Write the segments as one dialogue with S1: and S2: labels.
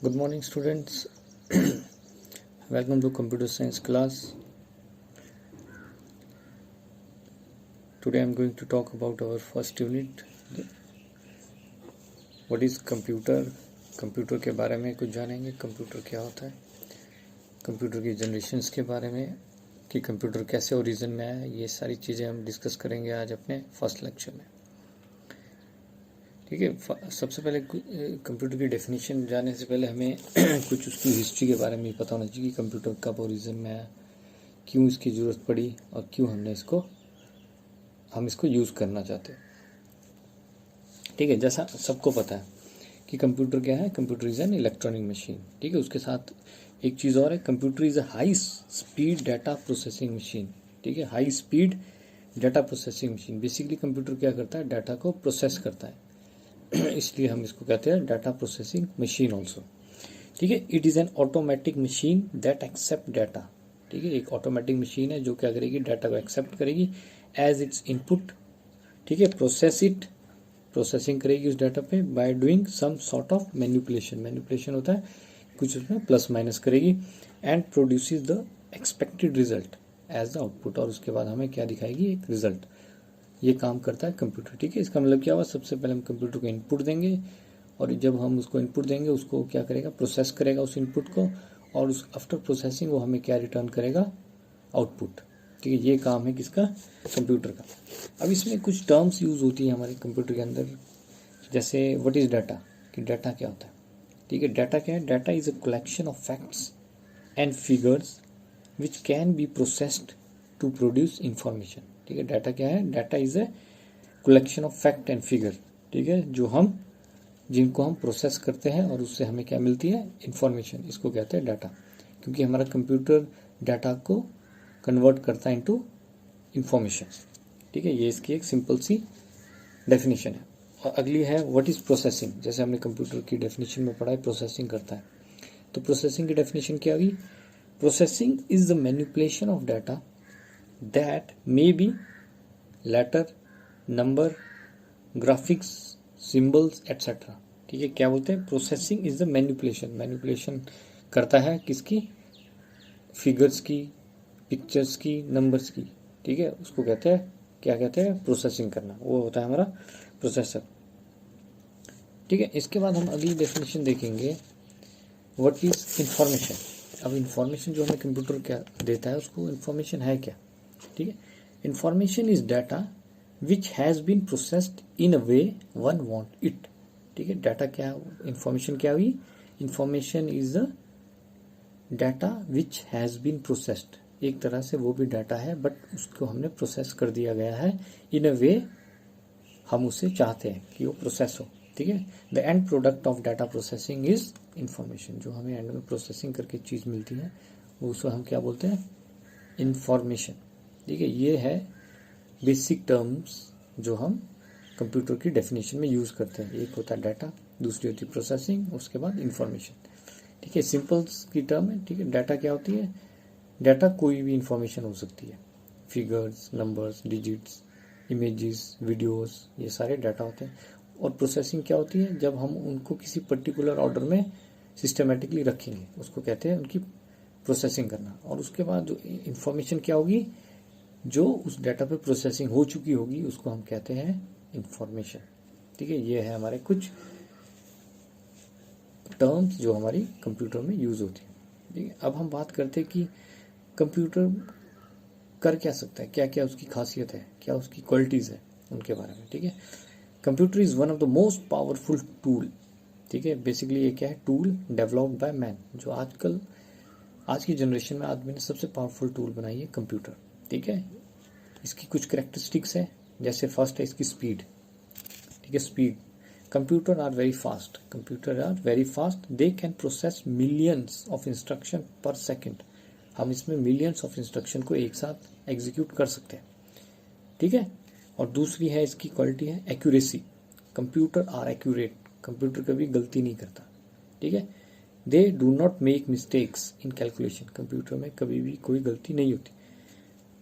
S1: Good morning, students. Welcome to computer science class. Today I'm going to talk about our first unit. What is computer? Computer के बारे में कुछ जानेंगे. Computer क्या होता है, कंप्यूटर की जनरेशन्स के बारे में, कि कंप्यूटर कैसे ओरिजिन में आया. ये सारी चीज़ें हम डिस्कस करेंगे आज अपने फर्स्ट लेक्चर में. ठीक है. सबसे पहले कंप्यूटर की डेफिनेशन जानने से पहले हमें कुछ उसकी हिस्ट्री के बारे में पता होना चाहिए कि कंप्यूटर कब ओरिजिन में आया, क्यों इसकी ज़रूरत पड़ी और क्यों हम इसको यूज़ करना चाहते हैं. ठीक है. जैसा सबको पता है कि कंप्यूटर क्या है. Computer is an electronic machine. ठीक है. उसके साथ एक चीज़ और है, computer is a high speed data processing machine. ठीक है. High speed data processing machine. Basically computer क्या करता है, डाटा को प्रोसेस करता है, इसलिए हम इसको कहते हैं डाटा प्रोसेसिंग मशीन ऑल्सो. ठीक है. It is an automatic machine that accept data. ठीक है. एक ऑटोमेटिक मशीन है जो क्या करेगी, डाटा को एक्सेप्ट करेगी एज इट्स इनपुट. ठीक है. प्रोसेसिंग करेगी उस डाटा पे by doing some sort of manipulation होता है कुछ, उसमें प्लस माइनस करेगी and produces the expected result as the output. और उसके बाद हमें क्या दिखाएगी, एक रिजल्ट. ये काम करता है कंप्यूटर. ठीक है. इसका मतलब क्या हुआ, सबसे पहले हम कंप्यूटर को इनपुट देंगे और जब हम उसको इनपुट देंगे उसको क्या करेगा, प्रोसेस करेगा उस इनपुट को, और उस आफ्टर प्रोसेसिंग वो हमें क्या रिटर्न करेगा, आउटपुट. ठीक है. ये काम है किसका, कंप्यूटर का. अब इसमें कुछ टर्म्स यूज़ होती है हमारे कंप्यूटर के अंदर, जैसे व्हाट इज़ डाटा, कि डाटा क्या होता है. ठीक है. डाटा क्या है, data is a collection of facts and figures which can be processed to produce information. ठीक है. डाटा क्या है, data is a collection of fact and figure. ठीक है. जिनको हम प्रोसेस करते हैं और उससे हमें क्या मिलती है, इंफॉर्मेशन. इसको कहते हैं डाटा, क्योंकि हमारा कंप्यूटर डाटा को कन्वर्ट करता है इनटू इंफॉर्मेशन. ठीक है. ये इसकी एक सिंपल सी डेफिनेशन है. और अगली है व्हाट इज प्रोसेसिंग. जैसे हमने कंप्यूटर की डेफिनेशन में पढ़ा है, प्रोसेसिंग करता है. तो प्रोसेसिंग की डेफिनेशन क्या हुई, processing is the manipulation of data that may be letter, number, graphics, symbols etc. ठीक है. क्या बोलते हैं, प्रोसेसिंग इज द मैनिपुलेशन करता है किसकी, फिगर्स की, पिक्चर्स की, नंबर्स की. ठीक है. उसको कहते हैं, क्या कहते हैं, प्रोसेसिंग करना. वो होता है हमारा प्रोसेसर. ठीक है. इसके बाद हम अगली डेफिनेशन देखेंगे, व्हाट इज इंफॉर्मेशन. अब इंफॉर्मेशन जो हमें कंप्यूटर क्या देता है, उसको इंफॉर्मेशन है क्या. ठीक है. Information is data which has been processed in a way one want it. ठीक है. डाटा क्या, इंफॉर्मेशन क्या हुई, information is the data which has been processed. एक तरह से वो भी डाटा है बट उसको हमने प्रोसेस कर दिया गया है इन अ वे हम उसे चाहते हैं कि वो प्रोसेस हो. ठीक है. The end product of data processing is information. जो हमें एंड में प्रोसेसिंग करके चीज़ मिलती है वो उसको हम क्या बोलते हैं, इंफॉर्मेशन. ठीक है. ये है बेसिक टर्म्स जो हम कंप्यूटर की डेफिनेशन में यूज़ करते हैं. एक होता है डाटा, दूसरी होती है प्रोसेसिंग, उसके बाद इंफॉर्मेशन. ठीक है. सिंपल की टर्म है. ठीक है. डाटा क्या होती है, डाटा कोई भी इंफॉर्मेशन हो सकती है, figures, numbers, digits, images, videos, ये सारे डाटा होते हैं. और प्रोसेसिंग क्या होती है, जब हम उनको किसी पर्टिकुलर ऑर्डर में सिस्टमेटिकली रखेंगे उसको कहते हैं उनकी प्रोसेसिंग करना. और उसके बाद जो इंफॉर्मेशन क्या होगी, जो उस डाटा पे प्रोसेसिंग हो चुकी होगी उसको हम कहते हैं इंफॉर्मेशन. ठीक है. ये है हमारे कुछ टर्म्स जो हमारी कंप्यूटर में यूज होती है. ठीक है. अब हम बात करते हैं कि कंप्यूटर कर क्या सकता है, क्या क्या उसकी खासियत है, क्या उसकी क्वालिटीज़ है, उनके बारे में. ठीक है. Computer is one of the most powerful tool. ठीक है. बेसिकली ये क्या है, टूल डेवलप्ड बाय मैन. जो आज की जनरेशन में आदमी ने सबसे पावरफुल टूल बनाई है कंप्यूटर. ठीक है. इसकी कुछ करेक्टरिस्टिक्स है, जैसे फर्स्ट है इसकी स्पीड. ठीक है. Speed, computer are very fast. They can process millions of instruction per second. हम इसमें मिलियंस ऑफ इंस्ट्रक्शन को एक साथ एग्जीक्यूट कर सकते हैं. ठीक है. और दूसरी है इसकी क्वालिटी है accuracy. Computer are accurate. Computer कभी गलती नहीं करता. ठीक है. They do not make mistakes in calculation. Computer में कभी भी कोई गलती नहीं होती.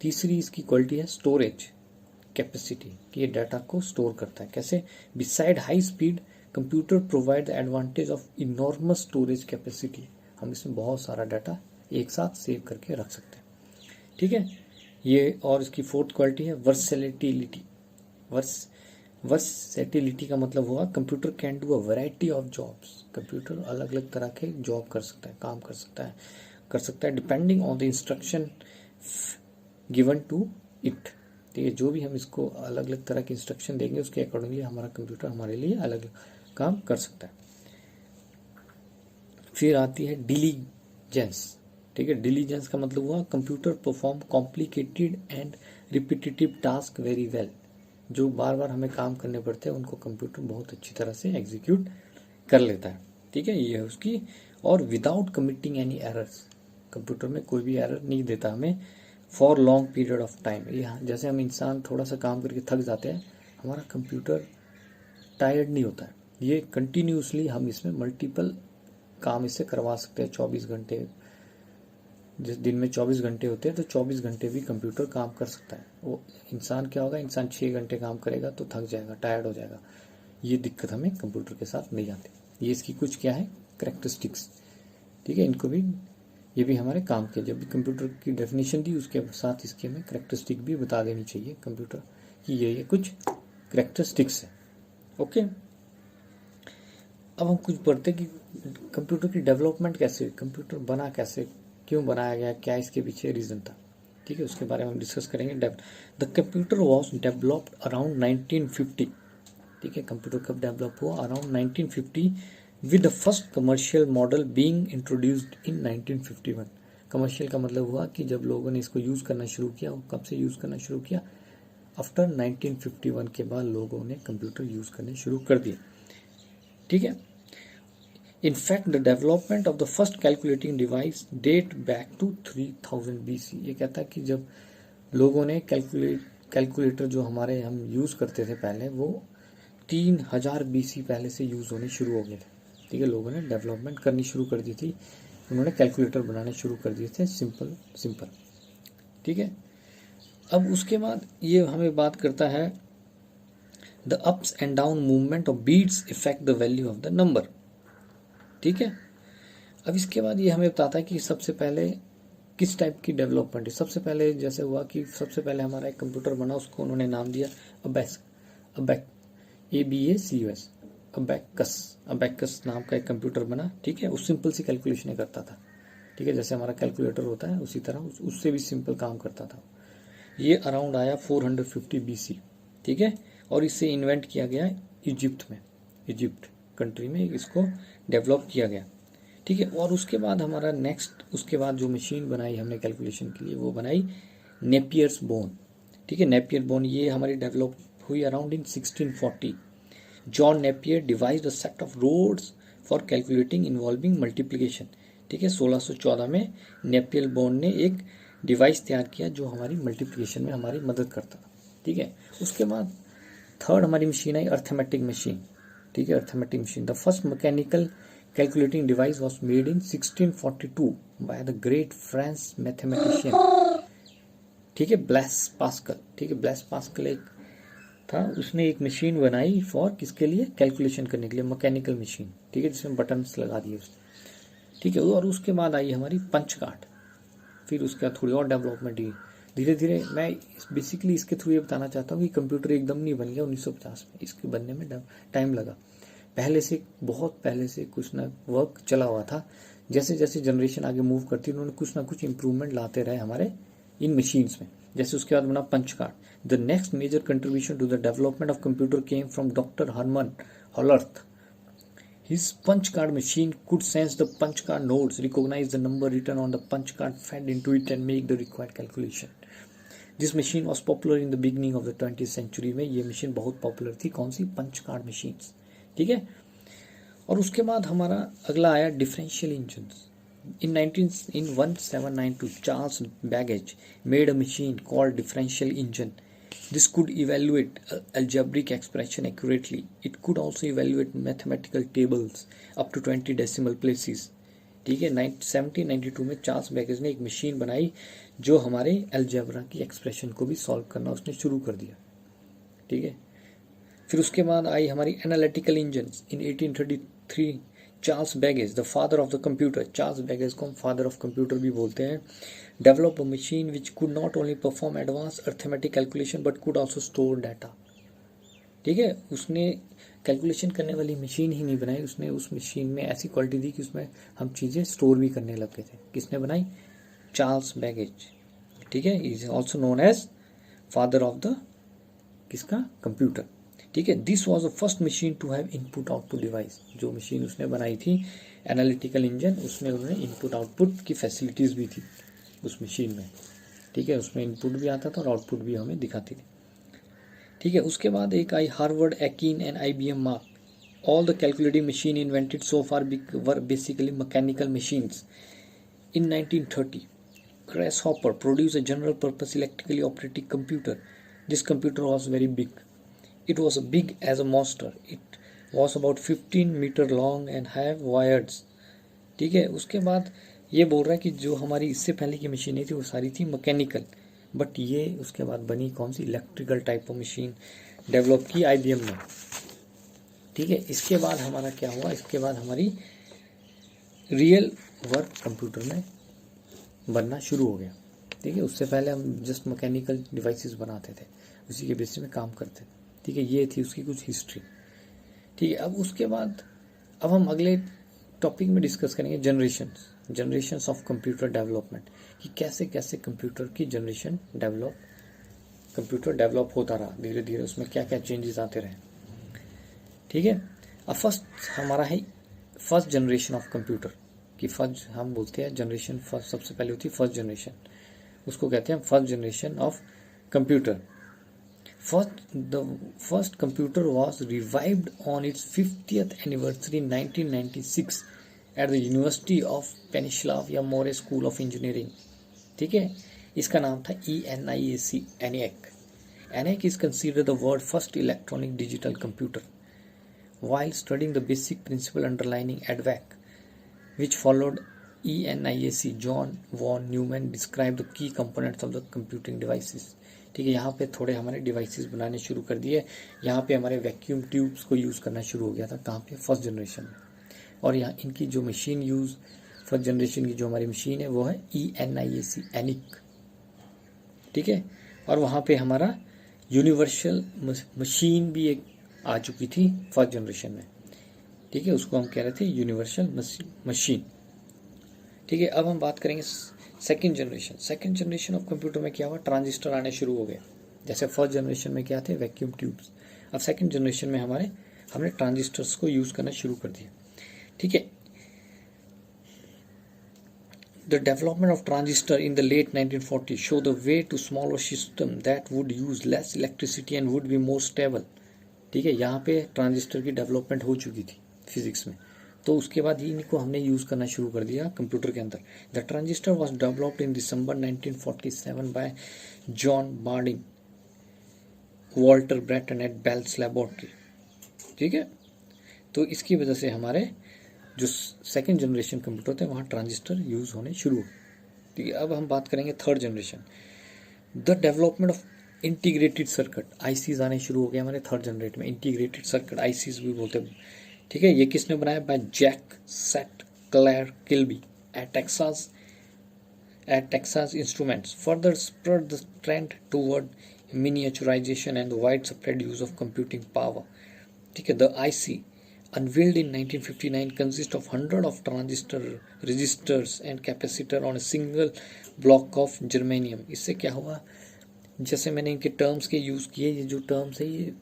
S1: तीसरी इसकी क्वालिटी है स्टोरेज कैपेसिटी, कि ये डाटा को स्टोर करता है. कैसे, beside high speed computer provide the advantage of enormous storage capacity, हम इसमें बहुत सारा डाटा एक साथ सेव करके रख सकते हैं, ठीक है। ये और इसकी फोर्थ क्वालिटी है वर्सेटिलिटी। वर्सेटिलिटी का मतलब हुआ computer can do a variety of jobs, computer अलग अलग तरह के जॉब कर सकता है, काम कर सकता है depending on the instruction given to it. ठीक है, जो भी हम इसको अलग अलग तरह के इंस्ट्रक्शन देंगे उसके अकॉर्डिंगली हमारा कंप्यूटर हमारे लिए अलग अलग काम कर सकता है। फिर आती है डिलीजेंस। ठीक है, डिलीजेंस का मतलब हुआ computer perform complicated and repetitive task very well, जो बार बार हमें काम करने पड़ते हैं उनको कंप्यूटर बहुत अच्छी तरह से एग्जीक्यूट कर लेता है। ठीक है, ये है उसकी। और without committing any errors, computer में कोई भी एरर नहीं देता हमें for long period of time. ये जैसे हम इंसान थोड़ा सा काम करके थक जाते हैं, हमारा कंप्यूटर टायर्ड नहीं होता है, ये कंटिन्यूसली हम इसमें मल्टीपल काम इससे करवा सकते हैं। 24 घंटे, जिस दिन में 24 घंटे होते हैं तो 24 घंटे भी कंप्यूटर काम कर सकता है। वो इंसान क्या होगा, इंसान 6 घंटे काम करेगा तो थक जाएगा, टायर्ड हो जाएगा। ये दिक्कत हमें कंप्यूटर के साथ नहीं आती। ये इसकी कुछ क्या है करैक्टरिस्टिक्स। ठीक है, इनको भी, ये भी हमारे काम के, जब भी कंप्यूटर की डेफिनेशन दी उसके साथ इसकी हमें करैक्टरिस्टिक भी बता देनी चाहिए कंप्यूटर की, ये कुछ करैक्टरिस्टिक्स है। ओके, अब हम कुछ पढ़ते कि कंप्यूटर की डेवलपमेंट कैसे हुई, कंप्यूटर बना कैसे, क्यों बनाया गया, क्या इसके पीछे रीजन था। ठीक है, उसके बारे में हम डिस्कस करेंगे। The computer was developed around 1950। ठीक है, कंप्यूटर कब डेवलप हुआ, around 1950 with the first commercial model being introduced in 1951। Commercial का मतलब हुआ कि जब लोगों ने इसको यूज करना शुरू किया, वो कब से यूज करना शुरू किया, आफ्टर 1951 के बाद लोगों ने कंप्यूटर यूज करने शुरू कर दिए। ठीक है, in fact the development of the first calculating device date back to 3000 BC। ये कहता है कि जब लोगों ने कैलकुलेटर जो हमारे हम यूज करते थे पहले, वो 3000 BC पहले से यूज होने शुरू हो गए थे। ठीक है, लोगों ने डेवलपमेंट करनी शुरू कर दी थी, उन्होंने कैलकुलेटर बनाने शुरू कर दिए थे, सिंपल। ठीक है, अब उसके बाद ये हमें बात करता है the ups and down movement of beats effect the value of the number. ठीक है, अब इसके बाद ये हमें बताता है कि सबसे पहले किस टाइप की डेवलपमेंट है। सबसे पहले जैसे हुआ कि सबसे पहले हमारा एक कंप्यूटर बना, उसको उन्होंने नाम दिया अबैकस नाम का एक कंप्यूटर बना। ठीक है, उस सिंपल सी कैलकुलेशन करता था। ठीक है, जैसे हमारा कैलकुलेटर होता है उसी तरह उससे भी सिंपल काम करता था। ये अराउंड आया 450 BC। ठीक है, और इसे इन्वेंट किया गया इजिप्ट में, इजिप्ट कंट्री में इसको डेवलप किया गया। ठीक है, और उसके बाद हमारा नेक्स्ट, उसके बाद जो मशीन बनाई हमने कैलकुलेशन के लिए, वो बनाई नेपियर्स बोन। ठीक है, नेपियर बोन ये हमारी डेवलप हुई around in 1640। John Napier devised a set of rules for calculating involving multiplication. ठीक है, 1614 में नेपियर बोन ने एक डिवाइस तैयार किया जो हमारी मल्टीप्लिकेशन में हमारी मदद करता था। ठीक है, उसके बाद थर्ड हमारी मशीन आई अर्थमेटिक मशीन। ठीक है, arithmetic machine, the first mechanical calculating device was made in 1642 by the great French mathematician. ठीक है, ब्लेस पास्कल। ठीक है, ब्लेस पास्कल एक था, उसने एक मशीन बनाई फॉर किसके लिए, कैलकुलेशन करने के लिए, मैकेनिकल मशीन। ठीक है, जिसमें बटन्स लगा दिए उसने। ठीक है, और उसके बाद आई हमारी पंच कार्ड। फिर उसका थोड़ी और डेवलपमेंट हुई धीरे धीरे। मैं बेसिकली इसके थ्रू ये बताना चाहता हूँ कि कंप्यूटर एकदम नहीं बन गया 1950 में, इसके बनने में टाइम लगा। पहले से, बहुत पहले से कुछ ना वर्क चला हुआ था। जैसे जैसे जनरेशन आगे मूव करती, उन्होंने कुछ ना कुछ इंप्रूवमेंट लाते रहे हमारे इन मशीन्स में। जैसे उसके बाद बना punch card. The next major contribution to the development of computer came from doctor Herman Hollerith. His punch card machine could sense the punch card nodes, recognize the number written on the punch card, fed into it and make the required calculation. This machine was popular in the beginning of the 20th century। में ये machine बहुत popular थी, कौन सी, punch card machines. ठीक है, और उसके बाद हमारा अगला आया differential engines. In 1792 Charles Babbage made a machine called differential engine. This could evaluate algebraic expression accurately. It could also evaluate mathematical tables up to 20 decimal places. ठीक है, 1792 में चार्ल्स बैगेज ने एक मशीन बनाई जो हमारे अलजेब्रा की expression को भी सॉल्व करना उसने शुरू कर दिया। ठीक है, फिर उसके बाद आई हमारी analytical engine in 1833। Charles baggage, the father of the computer, Charles baggage को हम फादर ऑफ कंप्यूटर भी बोलते हैं, develop a machine which could not only perform advance arithmetic calculation but could also store data. ठीक है, उसने calculation करने वाली मशीन ही नहीं बनाई, उसने उस मशीन में ऐसी क्वालिटी दी कि उसमें हम चीज़ें स्टोर भी करने लग गए थे। किसने बनाई? Charles Babbage. ठीक है, is also known as father of the किसका? कंप्यूटर। ठीक है, this was the first machine to have input output device. जो मशीन उसने बनाई थी एनालिटिकल इंजन, उसमें उन्होंने इनपुट आउटपुट की फैसिलिटीज़ भी थी उस मशीन में। ठीक है, उसमें इनपुट भी आता था और आउटपुट भी हमें दिखाती थी। ठीक है, उसके बाद एक आई Harvard, Aiken and IBM Mark. All the calculating machine invented so far were basically mechanical machines. In 1930 Grasshopper produced a general purpose electrically operated computer. This computer was very big. It was big as a monster. It was about 15 meter long and have wires. ठीक है, उसके बाद ये बोल रहा है कि जो हमारी इससे पहले की मशीनें थी वो सारी थी मैकेनिकल, बट ये उसके बाद बनी कौन सी? Electrical type of machine develop की IBM ने। ठीक है, इसके बाद हमारा क्या हुआ? इसके बाद हमारी रियल वर्क कंप्यूटर में बनना शुरू हो गया। ठीक है, उससे पहले हम जस्ट मैकेनिकल डिवाइसेस बनाते थे, उसी के बेसिस में काम करते थे। ठीक है, ये थी उसकी कुछ हिस्ट्री। ठीक है, अब उसके बाद अब हम अगले टॉपिक में डिस्कस करेंगे जनरेशंस ऑफ कंप्यूटर डेवलपमेंट, कि कैसे कैसे कंप्यूटर की जनरेशन कंप्यूटर डेवलप होता रहा धीरे धीरे, उसमें क्या क्या चेंजेस आते रहे। ठीक है, अब फर्स्ट हमारा है फर्स्ट जनरेशन ऑफ कंप्यूटर, कि फर्स्ट हम बोलते हैं जनरेशन फर्स्ट, सबसे पहले होती है फर्स्ट जनरेशन, उसको कहते हैं first generation of computer. The first computer was revived on its 50th anniversary in 1996 at the University of Pennsylvania Moore School of Engineering. ठीक है, इसका नाम था ENIAC. ENIAC is considered the world's first electronic digital computer. While studying the basic principle underlying ADVAC, which followed ENIAC, John von Neumann described the key components of the computing devices. ठीक है, यहाँ पे थोड़े हमारे devices बनाने शुरू कर दिए। यहाँ पे हमारे वैक्यूम ट्यूब्स को यूज़ करना शुरू हो गया था। कहाँ पे? फर्स्ट जनरेशन में। और यहाँ इनकी जो मशीन यूज़ फर्स्ट जनरेशन की जो हमारी मशीन है वो है ENIAC, एनिक। ठीक है, और वहाँ पे हमारा यूनिवर्सल मशीन भी एक आ चुकी थी फर्स्ट जनरेशन में। ठीक है, उसको हम कह रहे थे यूनिवर्सल मशीन। ठीक है, अब हम बात करेंगे सेकंड जनरेशन ऑफ कंप्यूटर में क्या हुआ? ट्रांजिस्टर आने शुरू हो गए। जैसे फर्स्ट जनरेशन में क्या थे? Vacuum tubes. अब सेकंड जनरेशन में हमने ट्रांजिस्टर्स को यूज करना शुरू कर दिया। ठीक है, the development of transistor in the late 1940 show the way to smaller system that would use less electricity and would be more stable. ठीक है, यहाँ पे ट्रांजिस्टर की डेवलपमेंट हो चुकी थी फिजिक्स में, तो उसके बाद इनको हमने यूज़ करना शुरू कर दिया कंप्यूटर के अंदर। The transistor was developed in December 1947 by John Bardeen, Walter Brattain at Bell's laboratory. ठीक है, तो इसकी वजह से हमारे जो सेकंड जनरेशन कंप्यूटर थे वहाँ ट्रांजिस्टर यूज़ होने शुरू। ठीक है, अब हम बात करेंगे third generation. The development of integrated circuit, ICs आने शुरू हो गए हमारे थर्ड जनरेट में। इंटीग्रेटेड सर्किट ICs भी बोलते हैं। ठीक है, ये किसने बनाया? By Jack Saint Clair Kilby at Texas Instruments. Further spread the trend toward miniaturisation and wide spread use of computing power. ठीक है, the IC unveiled in 1959 consists of hundreds of transistor resistors and capacitor on a single block of germanium। इससे क्या हुआ? जैसे मैंने इनके terms के use किए, ये जो टर्म्स है ये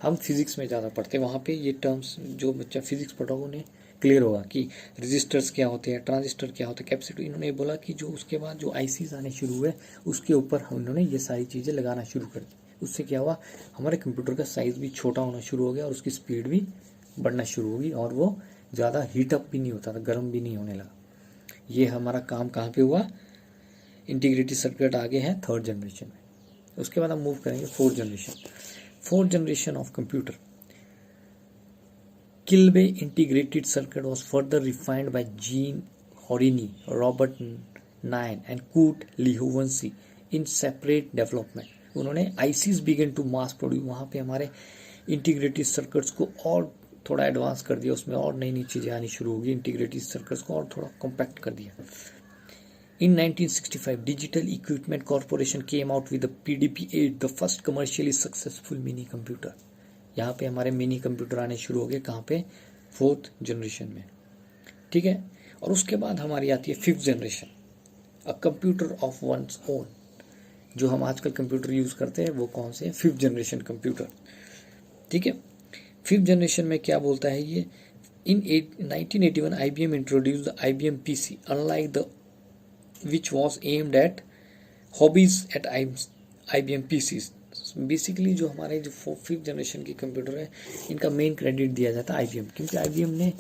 S1: हम फिजिक्स में ज़्यादा पढ़ते हैं, वहाँ पे ये टर्म्स जो बच्चा फिजिक्स पढ़ा उन्हें क्लियर होगा कि रेजिस्टर्स क्या होते हैं, ट्रांजिस्टर क्या होते हैं, कैपेसिटर। इन्होंने बोला कि जो उसके बाद जो ICs आने शुरू हुए उसके ऊपर उन्होंने ये सारी चीज़ें लगाना शुरू कर दी। उससे क्या हुआ? हमारे कंप्यूटर का साइज़ भी छोटा होना शुरू हो गया और उसकी स्पीड भी बढ़ना शुरू होगी और वो ज़्यादा हीटअप भी नहीं होता था, गर्म भी नहीं होने लगा। ये हमारा काम कहाँ पे हुआ? इंटीग्रेटेड सर्किट आगे हैं थर्ड जनरेशन में। उसके बाद हम मूव करेंगे fourth generation of computer. Kilby integrated circuit was further refined by Jean Hoerni, Robert Noyce and Kurt लिहोवंसी इन सेपरेट डेवलपमेंट। उन्होंने ICs begin to mass produce. वहाँ पे हमारे इंटीग्रेटेड सर्किट्स को और थोड़ा एडवांस कर दिया, उसमें और नई नई चीज़ें आनी शुरू होगी, इंटीग्रेटेड सर्किट्स को और थोड़ा कॉम्पैक्ट कर दिया। In 1965, Digital Equipment Corporation came out with the PDP-8, the first commercially successful mini computer. यहाँ पे हमारे मिनी कंप्यूटर आने शुरू हो गए, कहाँ पे? 4th जनरेशन में, ठीक है। और उसके बाद हमारी आती है 5th generation, a computer of one's own. जो हम आजकल कंप्यूटर यूज़ करते हैं वो कौन से हैं? 5th जनरेशन कंप्यूटर, ठीक है। 5th जनरेशन में क्या बोलता है ये? In 1981, IBM introduced the IBM PC, unlike the which was aimed at hobbies at IBM PCs. Basically जो हमारे जो 5th जनरेशन की कंप्यूटर है, इनका मेन क्रेडिट दिया जाता है IBM, क्योंकि IBM ने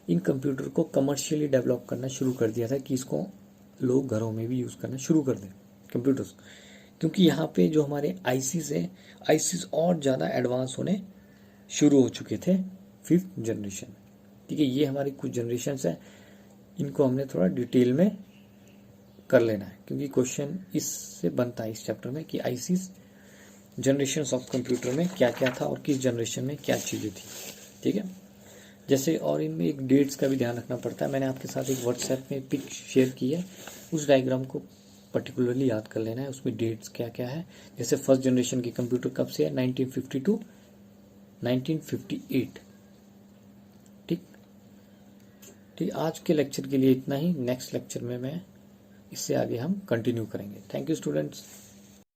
S1: इन कंप्यूटर को कमर्शियली डेवलप करना शुरू कर दिया था कि इसको लोग घरों में भी यूज़ करना शुरू कर दें कंप्यूटर्स, क्योंकि यहाँ पे जो हमारे आईसीज है, आईसीज और ज़्यादा एडवांस होने शुरू हो चुके थे 5th जनरेशन में, ठीक है। ये हमारी कुछ जनरेशन्स है, इनको हमने थोड़ा डिटेल में कर लेना है, क्योंकि क्वेश्चन इससे बनता है इस चैप्टर में कि आईसीज जनरेशन्स ऑफ कंप्यूटर में क्या क्या था और किस जनरेशन में क्या चीज़ें थी, ठीक है। जैसे और इनमें एक डेट्स का भी ध्यान रखना पड़ता है। मैंने आपके साथ एक व्हाट्सएप में पिक शेयर की है, उस डायग्राम को पर्टिकुलरली याद कर लेना है, उसमें डेट्स क्या क्या है। जैसे फर्स्ट जनरेशन की कंप्यूटर कब से है? 1952 1958, ठीक। आज के लेक्चर के लिए इतना ही। नेक्स्ट लेक्चर में मैं इससे आगे हम कंटिन्यू करेंगे। Thank you students.